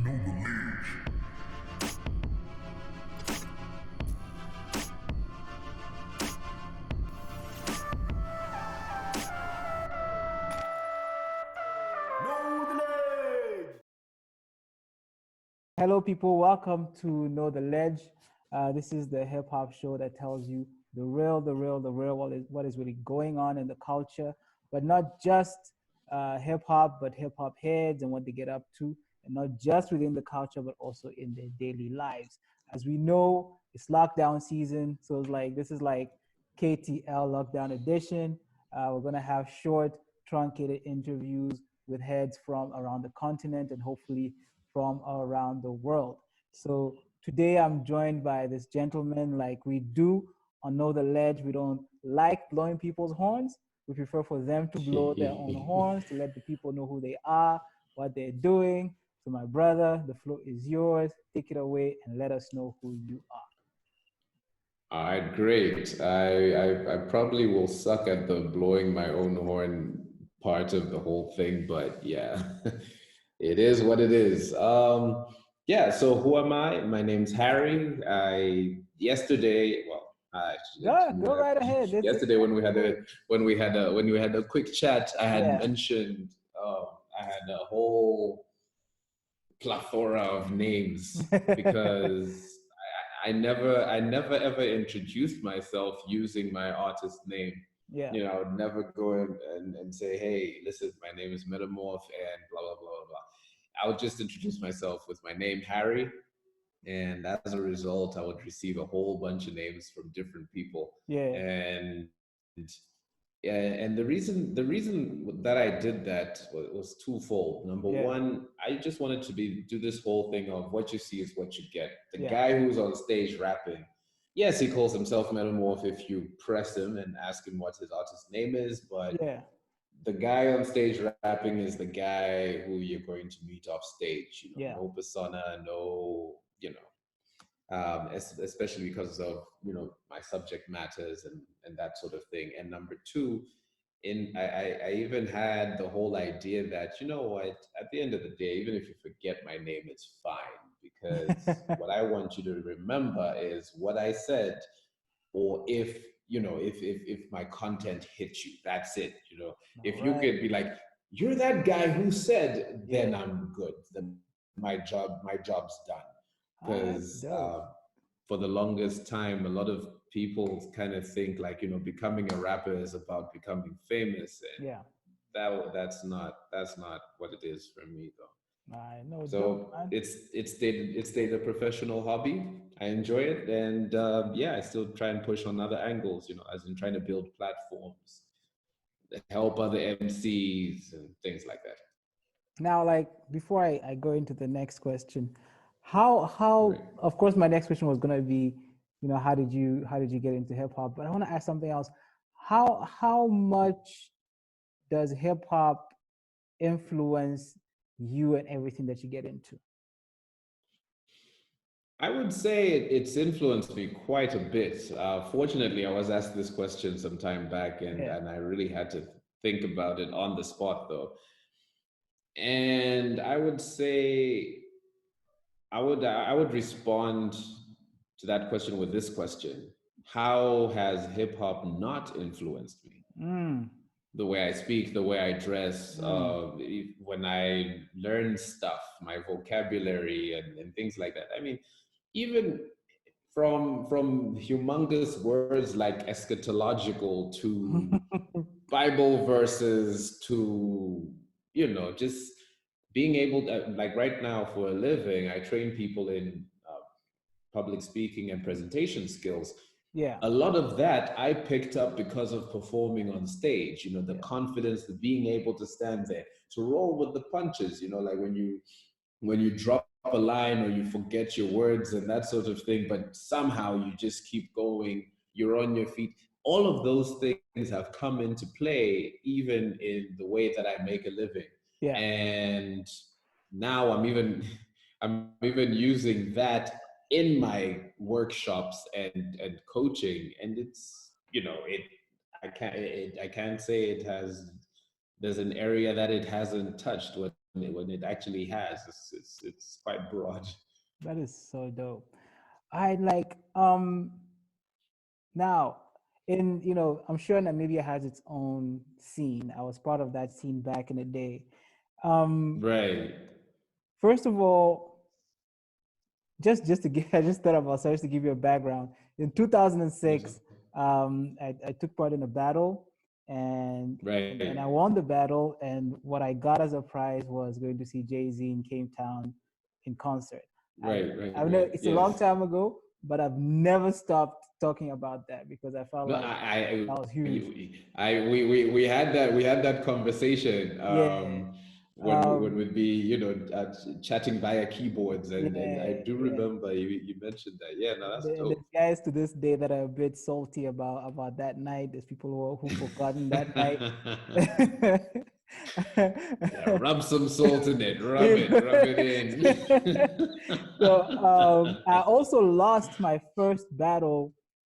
Know the ledge. Know the ledge. Hello, people. Welcome to Know the Ledge. This is the hip hop show that tells you the real, what is really going on in the culture, but not just hip hop, but hip hop heads and what they get up to, and not just within the culture, but also in their daily lives. As we know, it's lockdown season, so it's like this is like KTL Lockdown Edition. We're gonna have short, truncated interviews with heads from around the continent and hopefully from around the world. So today I'm joined by this gentleman, like we do on Know the Ledge. We don't like blowing people's horns. We prefer for them to blow their own horns to let the people know who they are, what they're doing. So, my brother, the floor is yours. Take it away and let us know who you are. All right, great. I probably will suck at the blowing my own horn part of the whole thing, but yeah, it is what it is. Yeah. So who am I? My name's Harry. I yesterday, well, I Yeah, actually, go right ahead. yesterday when we had a when we had a quick chat, I had Yeah. mentioned I had a whole plethora of names because I never ever introduced myself using my artist name. Yeah. You know, I would never go in and say, hey, listen, my name is Metamorph and blah blah blah blah. I would just introduce myself with my name Harry, and as a result, I would receive a whole bunch of names from different people. Yeah. And and the reason that I did that was twofold. Number Yeah. one, I just wanted to be do this whole thing of what you see is what you get. The Yeah. guy who's on stage rapping, yes, he calls himself Metamorph if you press him and ask him what his artist name is, but Yeah. the guy on stage rapping is the guy who you're going to meet off stage. You know, Yeah. no persona, no, especially because of my subject matters and that sort of thing. And number two, I even had the whole idea that what, at the end of the day, even if you forget my name, it's fine, because what I want you to remember is what I said, or if my content hits you, that's it. All If you right. could be like, you're that guy who said, then Yeah. I'm good. Then my job's done. All right. Because Dope. for the longest time, a lot of people kind of think like becoming a rapper is about becoming famous, and Yeah. that's not what it is for me though. I know. Dope, So man. it's stayed a professional hobby. I enjoy it, and yeah, I still try and push on other angles, as in trying to build platforms, help other MCs and things like that. Now, like before I go into the next question, Right. of course my next question was gonna be, how did you get into hip hop? But I want to ask something else. How much does hip hop influence you and everything that you get into? I would say it's influenced me quite a bit. Fortunately, I was asked this question some time back, and, Yeah. and I really had to think about it on the spot, though. And I would say I would respond to that question with this question: how has hip hop not influenced me? Mm, The way I speak, the way I dress, mm. when I learn stuff, my vocabulary and things like that. I mean, even from humongous words like eschatological to Bible verses to just being able to, like right now for a living, I train people in public speaking and presentation skills. Yeah. A lot of that I picked up because of performing on stage. The Yeah. confidence, the being able to stand there, to roll with the punches. Like when you drop a line or you forget your words and that sort of thing, but somehow you just keep going. You're on your feet. All of those things have come into play, even in the way that I make a living. Yeah. And now I'm even using that in my workshops and coaching, and it's it I can't say it has there's an area that it hasn't touched, when it actually has. It's quite broad. That is so dope. I like now in I'm sure Namibia has its own scene. I was part of that scene back in the day. Um Right. First of all, just to give I just thought about sorry, just to give you a background. In Yes, sir. 2006, I took part in a battle and I Right. won the battle, and what I got as a prize was going to see Jay-Z in Cape Town in concert. I Right. Right. I know Right. it's a long Yes. time ago, but I've never stopped talking about that because I felt No, like that was huge. we had that conversation Yeah. when Um, we'd be chatting via keyboards, and I yeah, do yeah. remember you mentioned that. Yeah, no, that's And there's dope. guys to this day that are a bit salty about that night. There's people who forgotten that night. Yeah, rub some salt in it. You Rub know? it in. So I also lost my first battle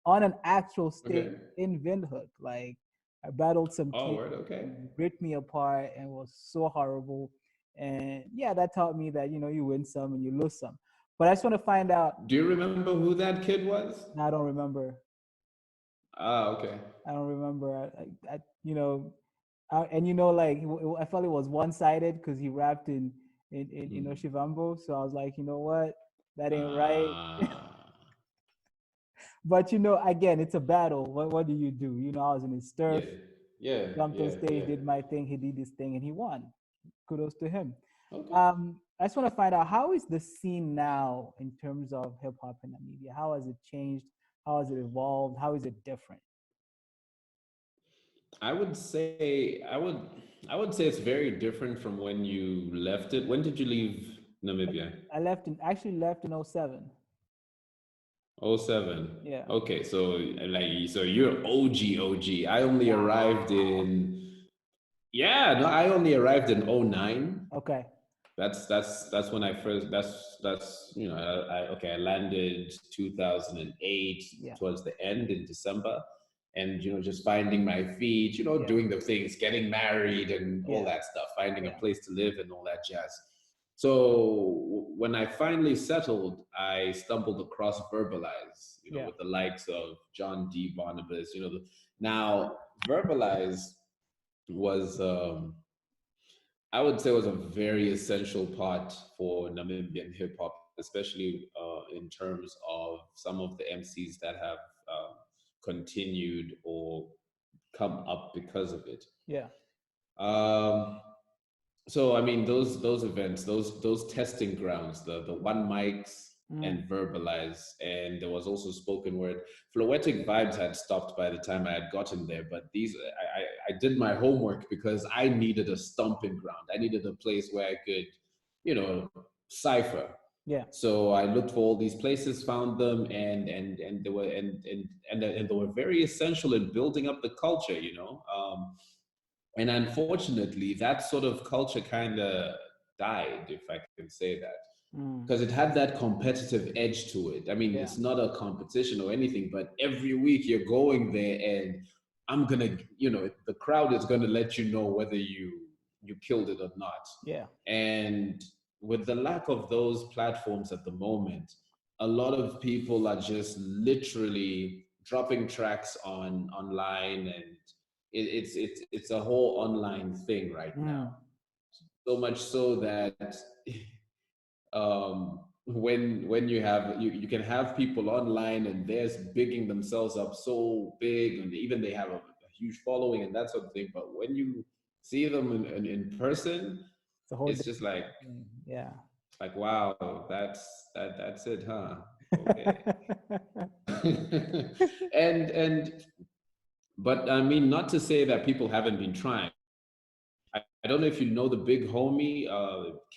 on an actual stage Okay. in Windhoek. Like I battled some Oh, kid word. Okay. who ripped me apart and was so horrible. And yeah, that taught me that you win some and you lose some. But I just want to find out. Do you remember who that kid was? I don't remember. Ah, okay. I don't remember. And like I felt it was one sided because he rapped in Hmm. Oshivambo. So I was like, you know what, that ain't right. Ah, But again, it's a battle. What do you do? I was in his turf, yeah, yeah, jumped on yeah, stage, yeah. did my thing. He did his thing, and he won. Kudos to him. Okay. I just want to find out, how is the scene now in terms of hip hop in Namibia? How has it changed? How has it evolved? How is it different? I would say it's very different from when you left it. When did you leave Namibia? I actually left in '07. Oh seven. Yeah. Okay, so you're OG. I only arrived Wow. in Yeah, no, I only arrived in '09. Okay. That's when I first that's I landed 2008 Yeah. towards the end in December, and just finding my feet, Yeah. doing the things, getting married and all Yeah. that stuff, finding a Yeah. place to live and all that jazz. So when I finally settled, I stumbled across Verbalize, Yeah. with the likes of John D. Barnabas. Now Verbalize was I would say was a very essential part for Namibian hip hop, especially in terms of some of the MCs that have continued or come up because of it. Yeah. Um, so I mean, those events, those testing grounds, the one mics Mm. and verbalize, and there was also spoken word. Floetic vibes had stopped by the time I had gotten there, but these I did my homework because I needed a stomping ground. I needed a place where I could, cipher. Yeah. So I looked for all these places, found them, and they were and they were very essential in building up the culture. And unfortunately, that sort of culture kind of died, if I can say that, Mm. because it had that competitive edge to it. I mean, Yeah. it's not a competition or anything, but every week you're going there, and the crowd is gonna let you know whether you killed it or not. Yeah. And with the lack of those platforms at the moment, a lot of people are just literally dropping tracks online, and it's a whole online thing right now. Mm. So much so that when you can have people online and they're bigging themselves up so big, and even they have a huge following and that sort of thing, but when you see them in person, It's a whole it's just different like thing. Yeah. wow, that's it, huh? Okay. and but I mean, not to say that people haven't been trying. I don't know if you know the big homie,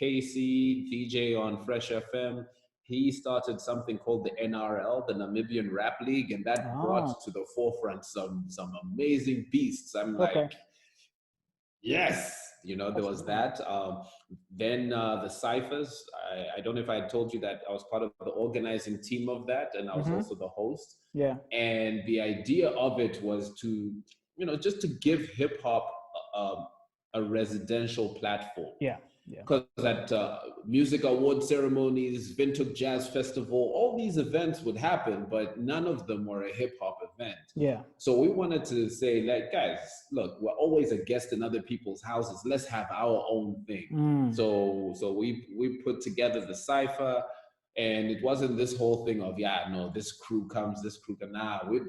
KC, DJ on Fresh FM. He started something called the NRL, the Namibian Rap League, and that brought Oh, to the forefront some amazing beasts. I'm okay. like, yes, there That's was cool. that. Then the ciphers. I don't know if I told you that I was part of the organizing team of that, and I was Mm-hmm. also the host. Yeah. And the idea of it was to, just to give hip hop a residential platform. Yeah. Yeah. because at music award ceremonies, Vintage Jazz Festival, all these events would happen, but none of them were a hip hop event. Yeah. So we wanted to say, like, guys, look, we're always a guest in other people's houses. Let's have our own thing. Mm. So we put together the cipher, and it wasn't this whole thing of, yeah, no, this crew comes, this crew can. Nah, we'd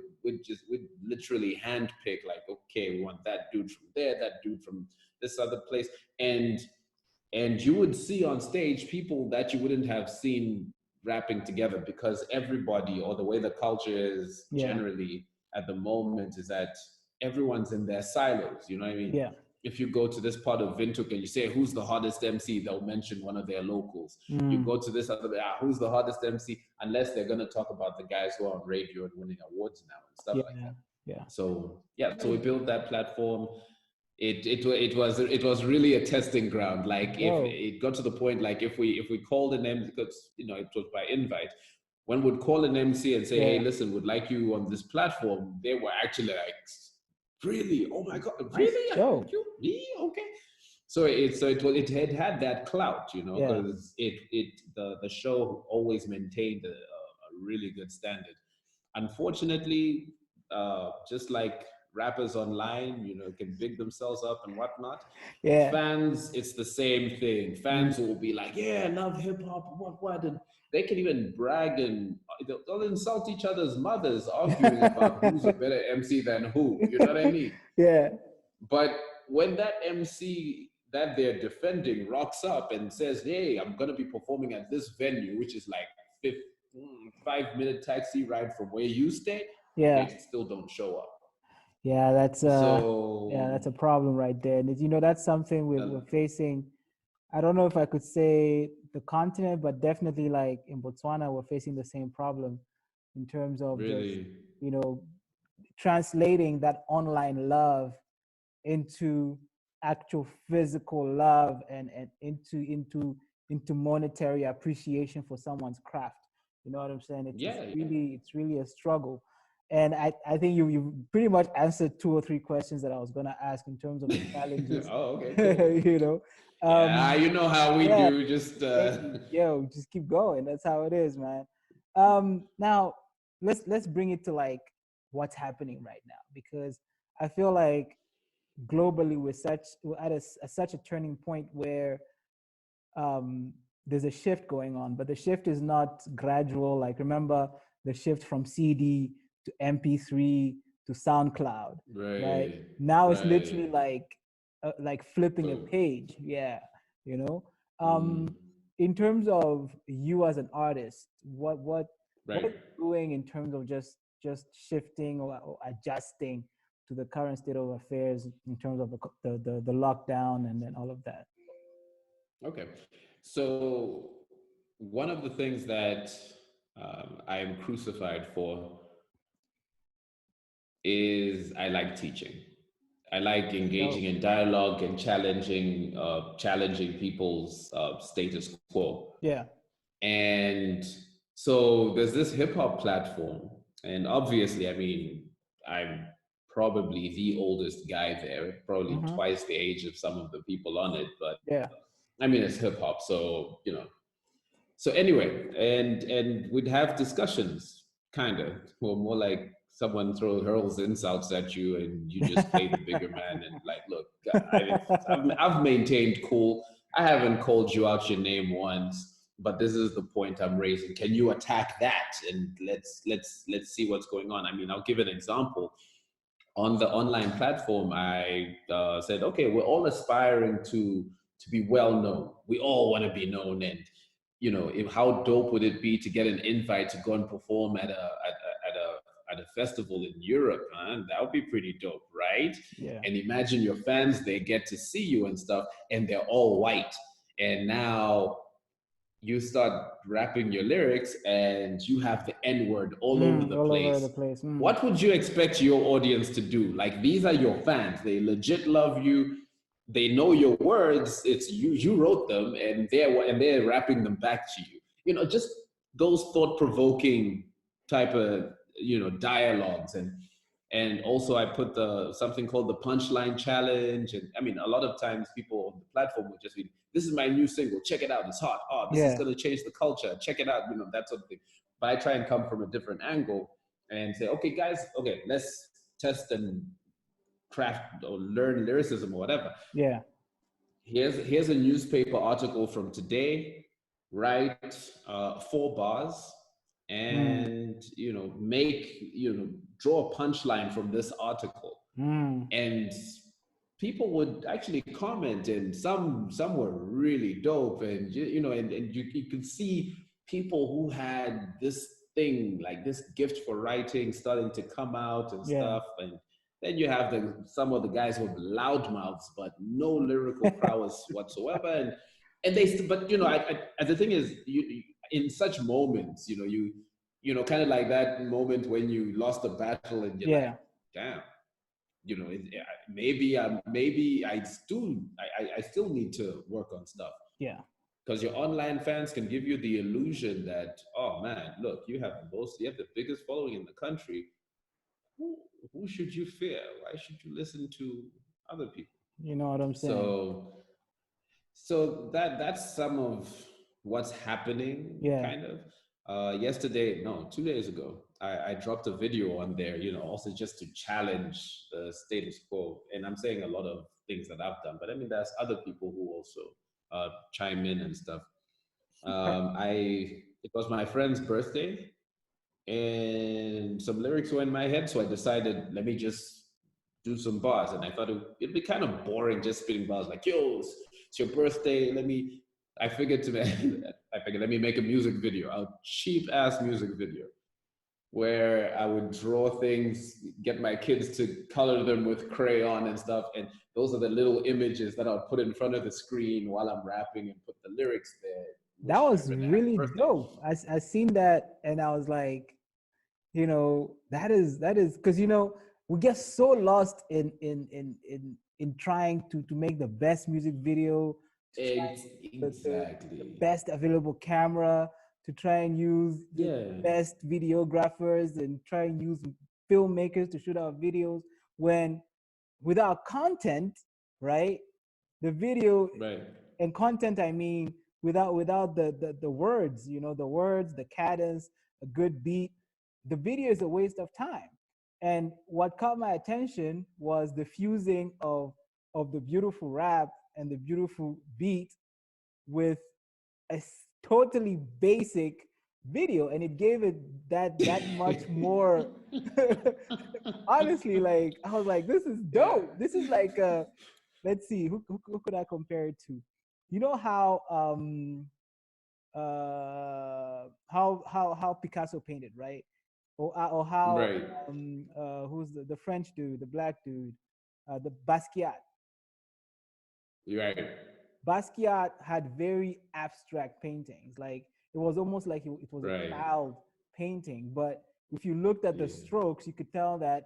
literally handpick, like, okay, we want that dude from there, that dude from this other place, and you would see on stage people that you wouldn't have seen rapping together, because everybody, or the way the culture is Yeah. generally at the moment, is that everyone's in their silos. You know what I mean? Yeah. If you go to this part of Windhoek and you say, who's the hottest MC, they'll mention one of their locals. You Mm. go to this other, who's the hottest MC, unless they're going to talk about the guys who are on radio and winning awards now and stuff Yeah. like that. Yeah. So yeah, so we built that platform. It was really a testing ground. Like, if Yo. it got to the point, like, if we called an MC, because it was by invite, when we'd call an MC and say, hey, Yeah. listen, would like you on this platform, they were actually like, really? Oh my God, Nice really? show. You, me? Okay. So it had that clout, Yeah. because the show always maintained a really good standard. Unfortunately, just like rappers online, can big themselves up and whatnot. Yeah. Fans, it's the same thing. Mm. Fans will be like, yeah, I love hip hop, what, and they can even brag, and they'll insult each other's mothers, arguing about who's a better MC than who. You know what I mean? Yeah. But when that MC that they're defending rocks up and says, hey, I'm going to be performing at this venue, which is like 5-minute taxi ride from where you stay, Yeah. they still don't show up. Yeah. That's So, that's a problem right there. And that's something we're facing. I don't know if I could say the continent, but definitely like in Botswana, we're facing the same problem in terms of just, really, translating that online love into actual physical love and into monetary appreciation for someone's craft. You know what I'm saying? yeah. It's really a struggle. And I think you pretty much answered 2 or 3 questions that I was gonna ask in terms of the challenges. Oh, okay, cool. Yeah, you know how we yeah, do. Just just keep going. That's how it is, man. Now let's bring it to like what's happening right now, because I feel like globally we're at such a turning point where there's a shift going on, but the shift is not gradual. Like, remember the shift from CD to MP3 to SoundCloud, right? right, Now it's right. literally like flipping a Boom. page. Yeah, you know. Mm, In terms of you as an artist, what are right. you doing in terms of just shifting or adjusting to the current state of affairs in terms of the lockdown and then all of that? Okay. So one of the things that I am crucified for is I like teaching. I like engaging Dope. in dialogue and challenging people's status quo. Yeah. And so there's this hip hop platform, and obviously, I mean, I'm probably the oldest guy there, probably Mm-hmm. twice the age of some of the people on it, but Yeah. I mean, it's hip hop, so So anyway, and we'd have discussions, kind of, or more like someone hurls insults at you, and you just play the bigger man, and like, look, I've maintained cool. I haven't called you out your name once, but this is the point I'm raising. Can you attack that? And let's see what's going on. I mean, I'll give an example. On the online platform, I said, okay, we're all aspiring to be well known. We all want to be known, and how dope would it be to get an invite to go and perform at a festival in Europe? Huh? That would be pretty dope, right? Yeah. And imagine your fans, they get to see you and stuff, and they're all white. And now you start rapping your lyrics and you have the N word all over the All over the place. place. What would you expect your audience to do? Like, these are your fans. They legit love you. They know your words. It's you wrote them, and they're rapping them back to you. Just those thought-provoking type of dialogues. And And also I put the something called the punchline challenge. And I mean, a lot of times people on the platform would just be, this is my new single, check it out, it's hot. Oh, this is Yeah. going to change the culture, check it out, that sort of thing. But I try and come from a different angle and say, okay, guys, okay, let's test and craft or learn lyricism or whatever. Yeah. Here's a newspaper article from today. Write 4 bars, Mm. and draw a punchline from this article. Mm. And people would actually comment, and some were really dope. And you could see people who had this thing, like this gift for writing, starting to come out and Yeah. stuff. And then you have some of the guys with loud mouths but no lyrical prowess whatsoever. And but the thing is, in such moments, kind of like that moment when you lost a battle and you're like, Yeah. damn, maybe I still need to work on stuff. Yeah. Because your online fans can give you the illusion that, oh man, look, you have the biggest following in the country. Who should you fear? Why should you listen to other people? You know what I'm saying? So that's some of what's happening, Yeah. kind of. Yesterday, no, 2 days ago, I dropped a video on there, also just to challenge the status quo. And I'm saying a lot of things that I've done, but I mean, there's other people who also chime in and stuff. It was my friend's birthday, and some lyrics were in my head, so I decided, let me just do some bars. And I thought it'd be kind of boring just spitting bars like, yo, it's your birthday, I figured let me make a music video, a cheap ass music video, where I would draw things, get my kids to color them with crayon and stuff. And those are the little images that I'll put in front of the screen while I'm rapping, and put the lyrics there, That wishing was everyone a happy really birthday. dope. I seen that and I was like, that is because we get so lost in trying to make the best music video, to try the Exactly. best available camera, to try and use the Yeah. best videographers and try and use filmmakers to shoot our videos, when without content, right? The video Right. and content, I mean, without the words, the words, the cadence, a good beat, the video is a waste of time. And what caught my attention was the fusing of the beautiful rap and the beautiful beat with a totally basic video, and it gave it that much more. Honestly, like I was like, this is Yeah. dope. This is like let's see, who could I compare it to? You know how Picasso painted, right? Or how Right. who's the French dude, the black dude, the Basquiat. You're right. Basquiat had very abstract paintings. Like it was almost like it was a Right. child painting. But if you looked at the Yeah. strokes, you could tell that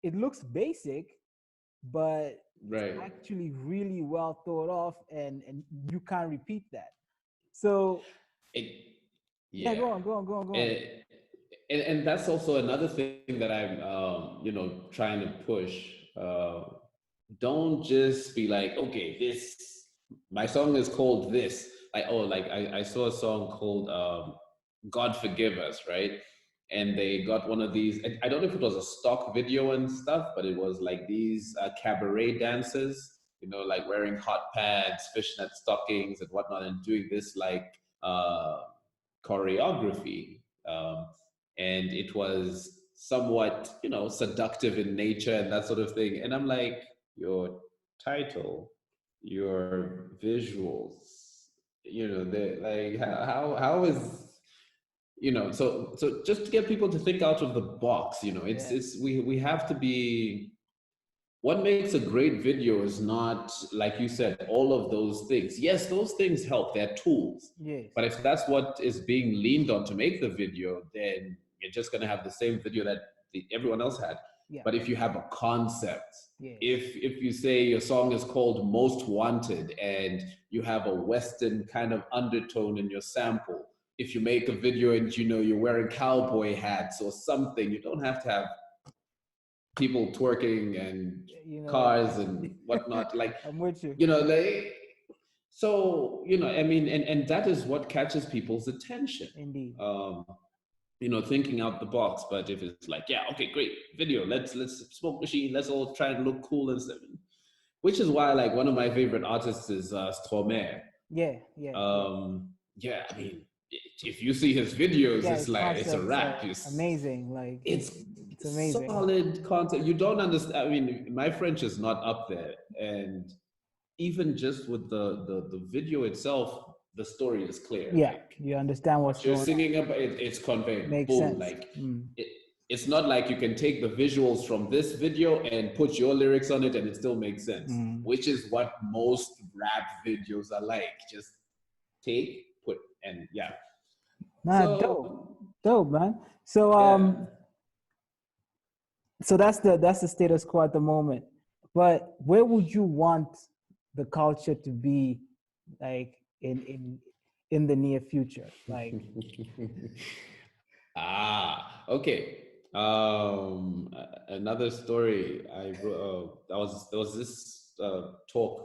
it looks basic, but it's Right. actually really well thought of, and you can't repeat that. So It, yeah, yeah. go on. And that's also another thing that I'm, trying to push. Don't just be like, okay, my song is called this. I saw a song called God Forgive Us, right? And they got one of these, I don't know if it was a stock video and stuff, but it was like these cabaret dancers, like wearing hot pants, fishnet stockings and whatnot, and doing this like choreography. And it was somewhat, seductive in nature and that sort of thing. And I'm like, your title, your visuals, the like how is so just to get people to think out of the box, Yeah. we have to be. What makes a great video is not, like you said, all of those things. Yes, those things help, they're tools. Yes. But if that's what is being leaned on to make the video, then you're just going to have the same video that everyone else had. Yeah. But if you have a concept, Yes. if you say your song is called Most Wanted and you have a Western kind of undertone in your sample, if you make a video and you're wearing cowboy hats or something, you don't have to have people twerking and You know, cars and whatnot. Like, I'm with you. they, so, I mean, and that is what catches people's attention. Indeed. Um, thinking out the box. But if it's like, yeah, okay, great video, let's smoke machine, let's all try and look cool and stuff. Which is why, like, one of my favorite artists is Stromae. Yeah, yeah, yeah. Yeah, I mean, if you see his videos, Yeah, it's his like it's a concepts wrap. are amazing. Like It's it's amazing. solid content. You don't understand. I mean, my French is not up there, and even just with the video itself, the story is clear. Yeah, Like, you understand what's what you're going on. singing about, it's conveyed. Makes Boom. sense. Like, Mm. it's not like you can take the visuals from this video and put your lyrics on it and it still makes sense, Mm. which is what most rap videos are like. Just take, put, and yeah. Nah, dope, So dope, man. So yeah. so that's the status quo at the moment. But where would you want the culture to be, like in the near future? Like, Okay. Another story. There was this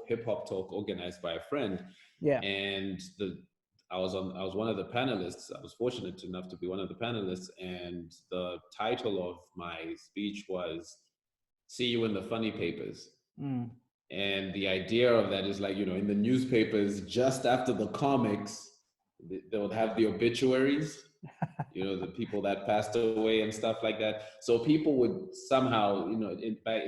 hip hop talk organized by a friend, yeah. and I was one of the panelists. I was fortunate enough to be one of the panelists, and the title of my speech was "See You in the Funny Papers." Mm. And the idea of that is, like, in the newspapers, just after the comics, they would have the obituaries, the people that passed away and stuff like that. So people would somehow,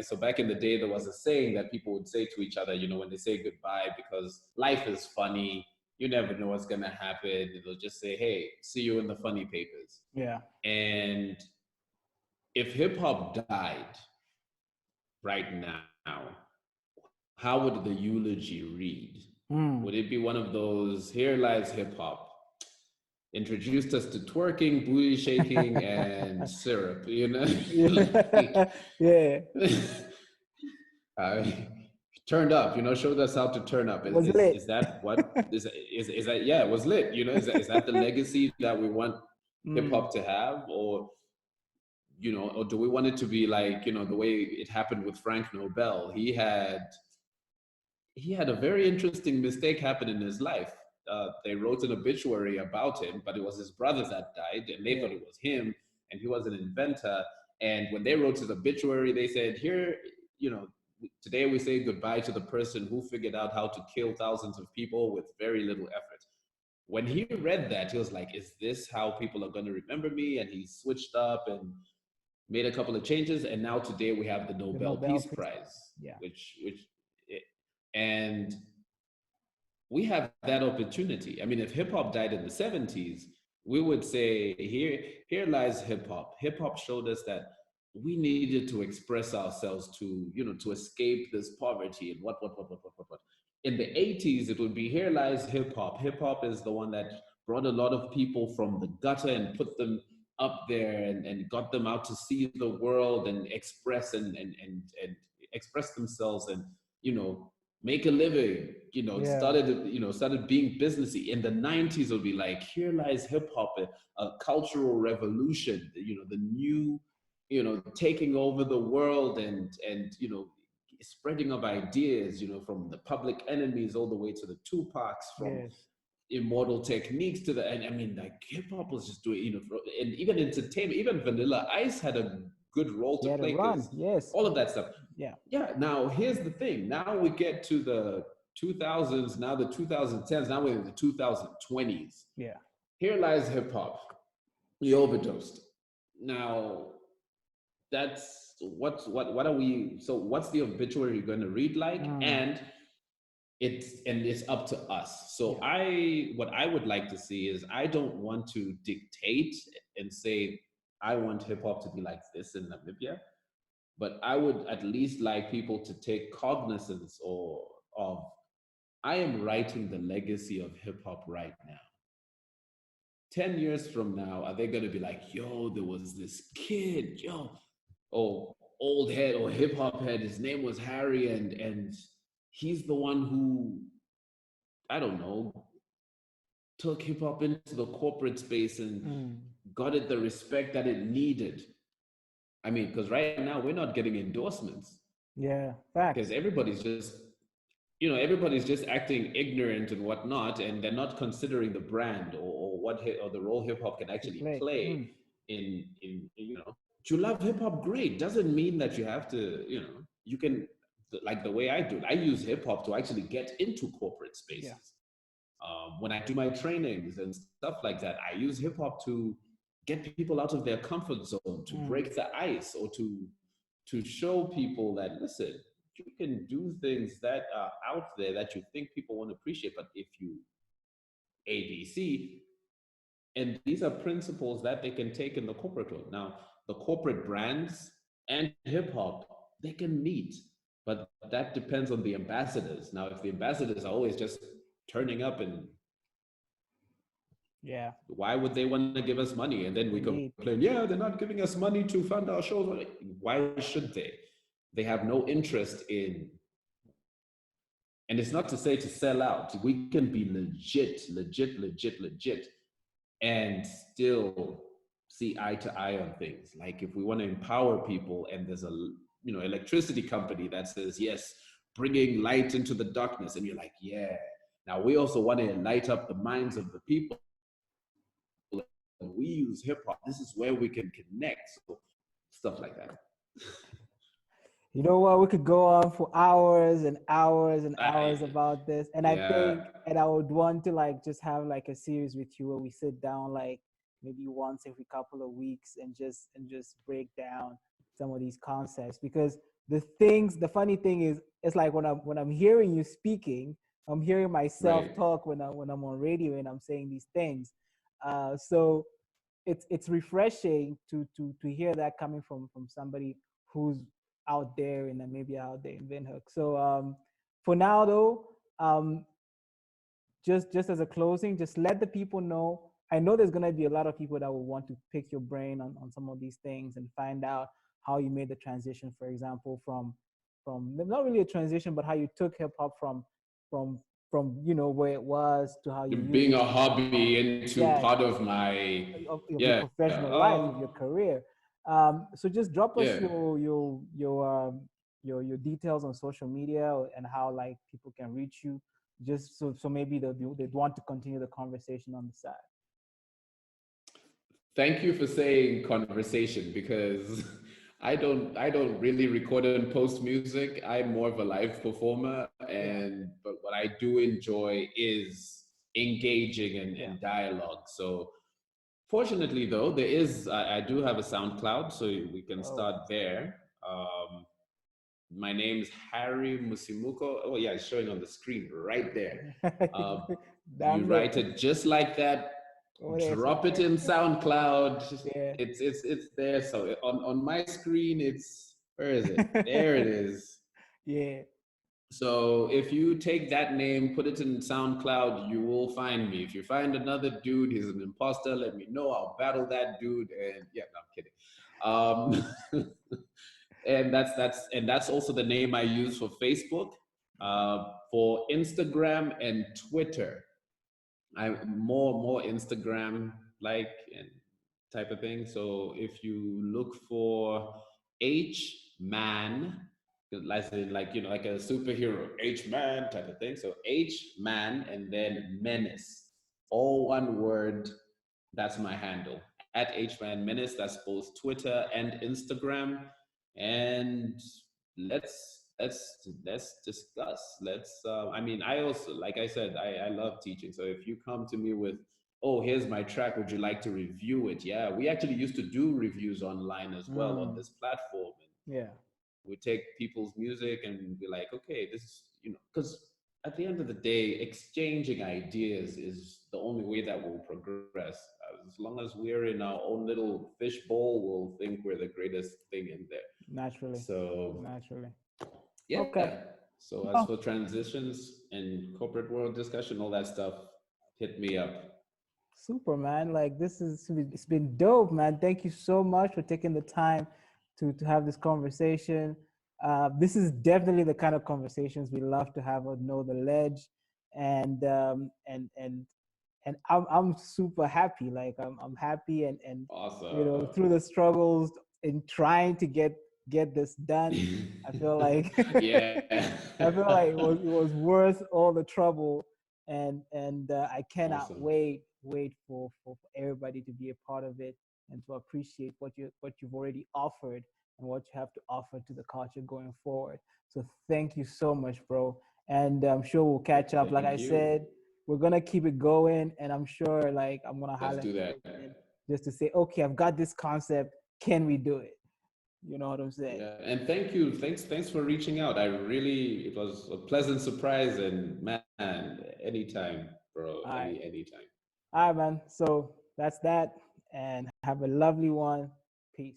so back in the day, there was a saying that people would say to each other, when they say goodbye, because life is funny, you never know what's going to happen. They'll just say, hey, see you in the funny papers. Yeah. And if hip hop died right now, how would the eulogy read? Mm. Would it be one of those, here lies hip hop, introduced us to twerking, booty shaking, and syrup, Yeah. Yeah. uh, turned up, showed us how to turn up. Was lit. Is that what is that? Yeah, it was lit. Is that the legacy that we want hip Mm. hop to have, or or do we want it to be like the way it happened with Frank Nobel? He had a very interesting mistake happen in his life. They wrote an obituary about him, but it was his brother that died, and they Yeah. thought it was him, and he was an inventor. And when they wrote his obituary, they said, "Here, today we say goodbye to the person who figured out how to kill thousands of people with very little effort." When he read that, he was like, "Is this how people are going to remember me?" And he switched up and made a couple of changes, and now today we have the The Nobel Nobel Peace Peace Prize, Prize. Yeah. and we have that opportunity. I mean, if hip hop died in the 70s, we would say, here lies hip hop. Hip hop showed us that we needed to express ourselves to escape this poverty and what. In the 80s, it would be, here lies hip hop. Hip hop is the one that brought a lot of people from the gutter and put them up there and got them out to see the world and express and express themselves and, make a living, Yeah. started being businessy. In the 90s, it would be like, here lies hip hop, a cultural revolution, the new, taking over the world and spreading of ideas, from the Public Enemies all the way to the Tupacs, from Yes. Immortal Techniques to and I mean, like, hip hop was just doing, and even entertainment, even Vanilla Ice had a good role He to had a play, run. because Yes. all of that stuff. Yeah. Yeah. Now here's the thing. Now we get to the 2000s. Now the 2010s. Now we're in the 2020s. Yeah. Here lies hip hop. We overdosed. Now that's what are we? So what's the obituary going to read like? Mm. And it's up to us. So Yeah. what I would like to see is, I don't want to dictate and say I want hip hop to be like this in Namibia, but I would at least like people to take cognizance or of, I am writing the legacy of hip hop right now. 10 years from now, are they going to be like, yo, there was this kid, yo, oh, old head or hip hop head, his name was Harry, and he's the one who, I don't know, took hip hop into the corporate space and Mm. got it the respect that it needed. I mean, because right now we're not getting endorsements Yeah, because facts. everybody's just, everybody's just acting ignorant and whatnot, and they're not considering the brand or or the role hip hop can To actually play. play in. To love hip hop, great. Doesn't mean that you have to, you can, like the way I do it. I use hip hop to actually get into corporate Yeah. spaces. When I do my trainings and stuff like that, I use hip hop to get people out of their comfort zone, to Mm. break the ice, or to show people that, listen, you can do things that are out there that you think people won't appreciate, but if you ABC, and these are principles that they can take in the corporate world. Now, the corporate brands and hip hop, they can meet, but that depends on the ambassadors. Now, if the ambassadors are always just turning up, and Yeah. why would they want to give us money? And then we Indeed. complain, yeah, they're not giving us money to fund our shows. Why should they? They have no interest in, and it's not to say to sell out. We can be legit, and still see eye to eye on things. Like if we want to empower people, and there's a electricity company that says yes, bringing light into the darkness, and you're like, yeah. Now we also want to light up the minds of the people, and we use hip hop. This is where we can connect. So stuff like that. You know what? We could go on for hours and hours and I, hours about this. And I yeah, think, and I would want to like just have like a series with you where we sit down like maybe once every couple of weeks and just break down some of these concepts. Because the funny thing is, it's like when I'm hearing you speaking, I'm hearing myself right. talk when I'm on radio and I'm saying these things. So it's refreshing to hear that coming from somebody who's out there in Namibia, out there in Windhoek. So for now though, just as a closing, just let the people know. I know there's gonna be a lot of people that will want to pick your brain on some of these things and find out how you made the transition, for example, from not really a transition, but how you took hip hop from where it was to how you use Being it a to hobby into yeah part of my, of your yeah, professional life, of your career. So just drop yeah. us your details on social media and how like people can reach you, just so maybe they'd want to continue the conversation on the side. Thank you for saying conversation, because I don't really record and post music. I'm more of a live performer, Yeah, but what I do enjoy is engaging yeah. and dialogue. So fortunately though, I do have a SoundCloud, so we can Oh, start there. My name's Harry Musimuko. Oh yeah, it's showing on the screen right there. Uh, you damn there. write it just like that, Oh, there's drop it in SoundCloud. yeah, It's there. So on my screen, it's, where is it? There it is. yeah. So if you take that name, put it in SoundCloud, you will find me. If you find another dude, he's an imposter, let me know. I'll battle that dude. And yeah, no, I'm kidding. And that's also the name I use for Facebook, for Instagram and Twitter. I'm more Instagram like and type of thing. So if you look for H Man, like like a superhero, H Man type of thing. So H Man and then Menace, all one word. That's my handle, at H Man Menace. That's both Twitter and Instagram. And let's discuss. Let's I mean, I also, like I said, I love teaching. So if you come to me with, oh, here's my track, would you like to review it? Yeah, we actually used to do reviews online as well on Mm, this platform. And yeah, we take people's music and be like, okay, this is, because at the end of the day, exchanging ideas is the only way that we'll progress. As long as we're in our own little fish bowl, we'll think we're the greatest thing in there. naturally, So naturally. yeah. Okay. So as Well, for transitions and corporate world discussion, all that stuff, hit me up. super, man. Like this is it's been dope, man. Thank you so much for taking the time to have this conversation. This is definitely the kind of conversations we love to have on Know the Ledge, and I'm super happy. Like I'm happy and Awesome. through the struggles, in trying to get this done. I feel like Yeah. I feel like it was worth all the trouble, and I cannot Awesome. wait for everybody to be a part of it and to appreciate what you've already offered and what you have to offer to the culture going forward. So thank you so much, bro. And I'm sure we'll catch up. Like Thank I you. said, we're gonna keep it going, and I'm sure like I'm gonna Let's highlight do you that. again just to say, okay, I've got this concept. Can we do it? You know what I'm saying? Yeah, and thank you. Thanks for reaching out. It was a pleasant surprise, and man, anytime, bro, All right. anytime. All right, man. So that's that. And have a lovely one. Peace.